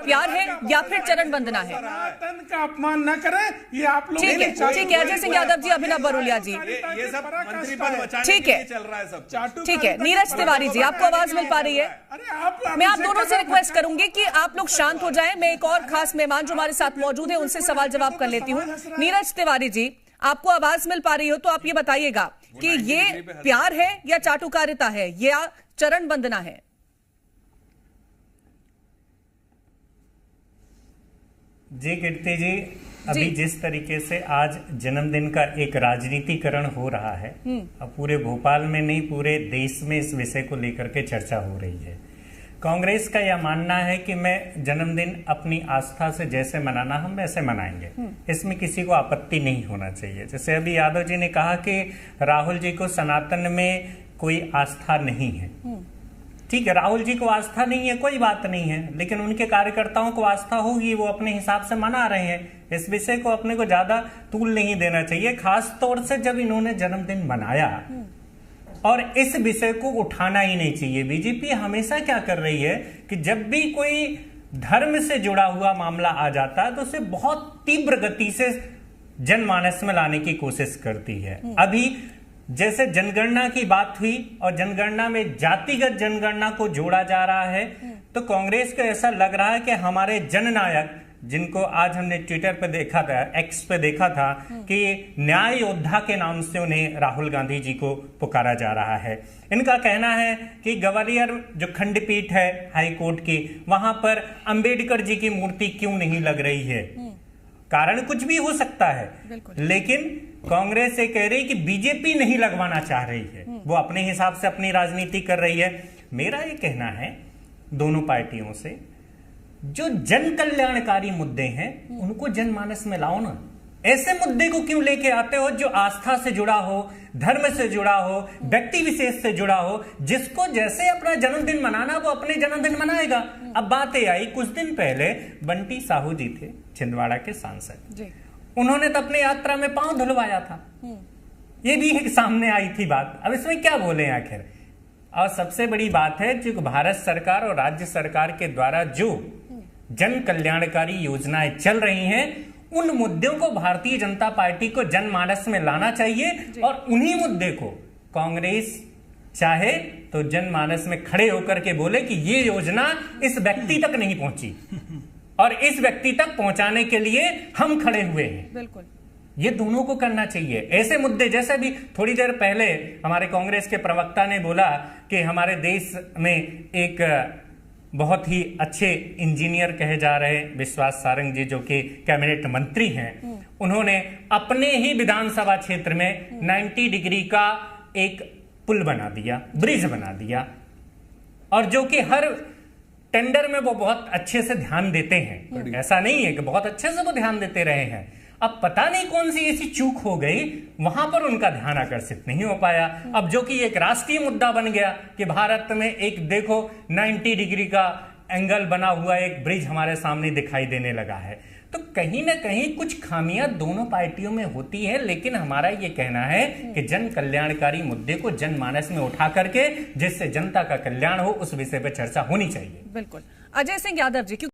प्यार है या फिर चरण वंदना है? सनातन का अपमान न करें, ये आप लोग। ठीक है अजय सिंह यादव जी, अभिनव बरोलिया जी, ये सब मंत्री पद बचाने ठीक के है, लिए चल रहा है सब। ठीक है। नीरज तिवारी जी, आपको आवाज मिल पा रही है? मैं आप दोनों से रिक्वेस्ट करूंगी कि आप लोग शांत हो जाएं। मैं एक और खास मेहमान जो हमारे साथ मौजूद है उनसे सवाल जवाब कर लेती हूँ। नीरज तिवारी जी, आपको आवाज मिल पा रही हो तो आप ये बताइएगा कि ये प्यार है या चाटुकारिता है या चरण वंदना है? जी कीर्ति जी, अभी जिस तरीके से आज जन्मदिन का एक राजनीतिकरण हो रहा है, अब पूरे भोपाल में नहीं पूरे देश में इस विषय को लेकर के चर्चा हो रही है। कांग्रेस का यह मानना है कि मैं जन्मदिन अपनी आस्था से जैसे मनाना हम वैसे मनाएंगे, इसमें किसी को आपत्ति नहीं होना चाहिए। जैसे अभी यादव जी ने कहा कि राहुल जी को सनातन में कोई आस्था नहीं है, ठीक है, राहुल जी को आस्था नहीं है, कोई बात नहीं है, लेकिन उनके कार्यकर्ताओं को आस्था होगी, वो अपने हिसाब से मना रहे हैं। इस विषय को अपने को ज्यादा तूल नहीं देना चाहिए, खास तौर से जब इन्होंने जन्मदिन मनाया, और इस विषय को उठाना ही नहीं चाहिए। बीजेपी हमेशा क्या कर रही है कि जब भी कोई धर्म से जुड़ा हुआ मामला आ जाता है तो उसे बहुत तीव्र गति से जनमानस में लाने की कोशिश करती है। अभी जैसे जनगणना की बात हुई और जनगणना में जातिगत जनगणना को जोड़ा जा रहा है, तो कांग्रेस को ऐसा लग रहा है कि हमारे जननायक, जिनको आज हमने ट्विटर पे देखा था, एक्स पे देखा था कि न्याय योद्धा के नाम से उन्हें राहुल गांधी जी को पुकारा जा रहा है। इनका कहना है कि ग्वालियर जो खंडपीठ है हाई कोर्ट की, वहां पर अंबेडकर जी की मूर्ति क्यों नहीं लग रही है? कारण कुछ भी हो सकता है, लेकिन कांग्रेस ये कह रही कि बीजेपी नहीं लगवाना चाह रही है, वो अपने हिसाब से अपनी राजनीति कर रही है। मेरा ये कहना है दोनों पार्टियों से, जो जन कल्याणकारी मुद्दे हैं उनको जनमानस में लाओ ना। ऐसे मुद्दे को क्यों लेके आते हो जो आस्था से जुड़ा हो, धर्म से जुड़ा हो, व्यक्ति विशेष से जुड़ा हो? जिसको जैसे अपना जन्मदिन मनाना वो अपने जन्मदिन मनाएगा। अब बातें आई, कुछ दिन पहले बंटी साहू जी थे छिंदवाड़ा के सांसद, उन्होंने तो अपनी यात्रा में पांव धुलवाया था, ये भी एक सामने आई थी बात। अब इसमें क्या बोले आखिर? और सबसे बड़ी बात है, जो भारत सरकार और राज्य सरकार के द्वारा जो जन कल्याणकारी योजनाएं चल रही हैं, उन मुद्दों को भारतीय जनता पार्टी को जनमानस में लाना चाहिए, और उन्हीं मुद्दे को कांग्रेस चाहे तो जनमानस में खड़े होकर के बोले कि ये योजना इस व्यक्ति तक नहीं पहुंची और इस व्यक्ति तक पहुंचाने के लिए हम खड़े हुए हैं। बिल्कुल, ये दोनों को करना चाहिए। ऐसे मुद्दे, जैसे भी थोड़ी देर पहले हमारे कांग्रेस के प्रवक्ता ने बोला कि हमारे देश में एक बहुत ही अच्छे इंजीनियर कहे जा रहे विश्वास सारंग जी, जो कि कैबिनेट मंत्री हैं, उन्होंने अपने ही विधानसभा क्षेत्र में 90 डिग्री का एक पुल बना दिया, ब्रिज बना दिया, और जो कि हर टेंडर में वो बहुत अच्छे से ध्यान देते हैं। ऐसा नहीं है कि बहुत अच्छे से वो ध्यान देते रहे हैं। अब पता नहीं कौन सी ऐसी चूक हो गई, वहां पर उनका ध्यान आकर्षित नहीं हो पाया। अब जो कि एक राष्ट्रीय मुद्दा बन गया कि भारत में एक देखो 90 डिग्री का एंगल बना हुआ एक ब्रिज हमारे सामने दिखाई देने लगा है। तो कहीं ना कहीं कुछ खामियां दोनों पार्टियों में होती है, लेकिन हमारा ये कहना है कि जन कल्याणकारी मुद्दे को जनमानस में उठा करके जिससे जनता का कल्याण हो, उस विषय पर चर्चा होनी चाहिए। बिल्कुल। अजय सिंह यादव जी,